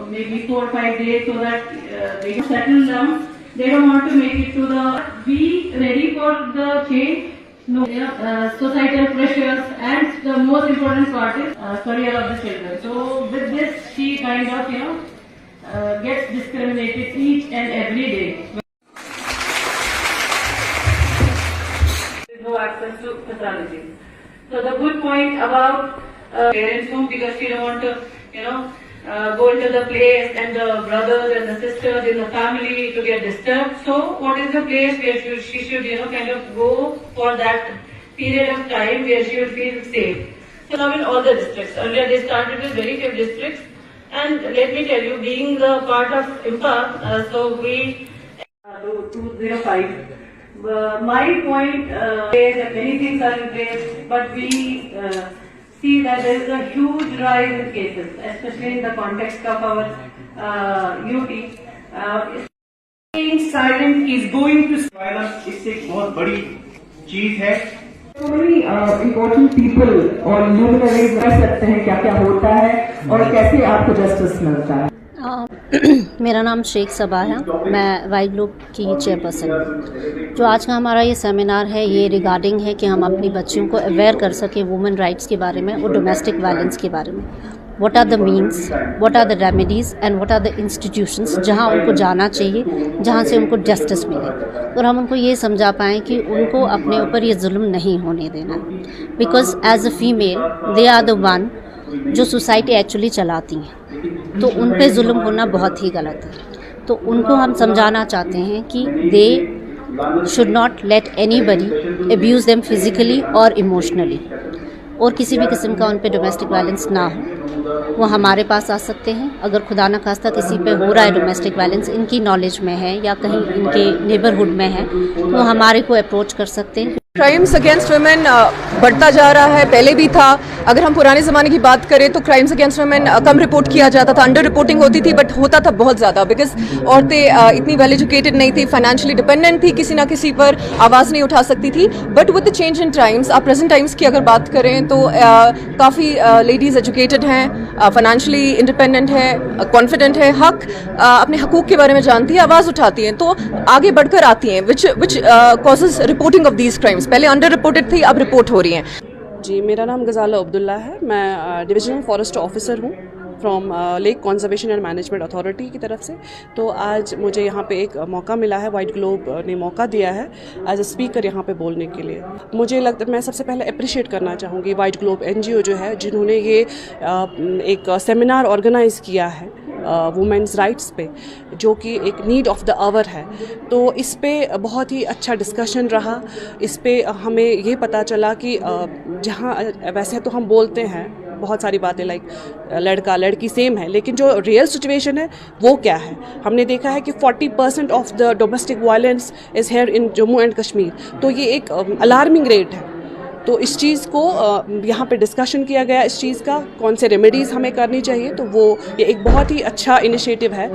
maybe 4 or 5 days, so that they can settle down. They don't want to make it to the be ready for the change. No, societal pressures, and the most important part is career of the children. So with this, she kind of gets discriminated each and every day. There is no access to facilities. So the good point about parents home, because she don't want to go into the place and the brothers and the sisters in the family to get disturbed. So what is the place where she should kind of go for that period of time where she will feel safe. So now in all the districts, earlier they started with very few districts, and let me tell you, being the part of IMPA, so we 205. My point is that many things are in place, but we see that there is a huge rise in cases, especially in the context of our UP. Being silent is going to violence. इससे एक बहुत बड़ी चीज है. So many important people और luminaries कर सकते हैं क्या क्या होता है और कैसे आपको जस्टिस मिलता है. मेरा नाम शेख सबा है, मैं वाइट ग्लोब की चेयरपर्सन हूँ. जो आज का हमारा ये सेमिनार है, ये रिगार्डिंग है कि हम अपनी बच्चियों को अवेयर कर सकें वुमेन राइट्स के बारे में और डोमेस्टिक वायलेंस के बारे में. What are the means, what are the remedies and what are the institutions जहाँ उनको जाना चाहिए, जहाँ से उनको जस्टिस मिले, और हम उनको ये समझा पाएँ कि उनको अपने ऊपर ये जुल्म नहीं होने देना. Because as a female they are the one जो सोसाइटी एक्चुअली चलाती हैं, तो उन पे जुल्म होना बहुत ही गलत है. तो उनको हम समझाना चाहते हैं कि they should not let anybody abuse them physically और इमोशनली, और किसी भी किस्म का उन पे डोमेस्टिक वायलेंस ना हो. वो हमारे पास आ सकते हैं. अगर खुदा न खास्ता किसी पे हो रहा है डोमेस्टिक वायलेंस, इनकी नॉलेज में है या कहीं इनके नेबरहुड में है, तो वो हमारे को अप्रोच कर सकते हैं. क्राइम्स अगेंस्ट वुमेन बढ़ता जा रहा है. पहले भी था. अगर हम पुराने ज़माने की बात करें तो क्राइम्स अगेंस्ट वुमेन कम रिपोर्ट किया जाता था, अंडर रिपोर्टिंग होती थी, बट होता था बहुत ज़्यादा. बिकॉज औरतें इतनी वेल एजुकेटेड नहीं थी, फाइनेंशियली डिपेंडेंट थी, किसी ना किसी पर आवाज़ नहीं उठा सकती थी. But with the change in times, आप प्रेजेंट टाइम्स की अगर बात करें तो काफ़ी लेडीज़ एजुकेटेड हैं, फाइनेंशियली इंडिपेंडेंट है, कॉन्फिडेंट है, अपने हकूक़ के बारे में जानती है, आवाज़ उठाती हैं, तो आगे बढ़कर आती हैं, which causes reporting of these crimes. पहले अंडर रिपोर्टेड थी, अब रिपोर्ट हो रही हैं. जी, मेरा नाम गजाला अब्दुल्ला है. मैं डिविजनल फॉरेस्ट ऑफिसर हूँ from lake conservation and management authority की तरफ से. तो आज मुझे यहाँ पे एक मौका मिला है, वाइट ग्लोब ने मौका दिया है एज अ स्पीकर यहाँ पे बोलने के लिए. मुझे लगता है मैं सबसे पहले अप्रिशिएट करना चाहूँगी वाइट ग्लोब NGO जो है, जिन्होंने ये एक सेमिनार ऑर्गेनाइज़ किया है वुमेन्स राइट्स पे, जो कि एक नीड ऑफ द आवर है. तो इस पे बहुत ही अच्छा डिस्कशन रहा. इस पे हमें ये पता चला कि जहाँ वैसे तो हम बोलते हैं बहुत सारी बातें लाइक लड़का लड़की सेम है, लेकिन जो रियल सिचुएशन है वो क्या है. हमने देखा है कि 40% of the domestic violence is here in Jammu and Kashmir. तो ये एक अलार्मिंग रेट है. तो इस चीज़ को यहाँ पे डिस्कशन किया गया, इस चीज़ का कौन से रेमेडीज़ हमें करनी चाहिए. तो वो ये एक बहुत ही अच्छा इनिशिएटिव है.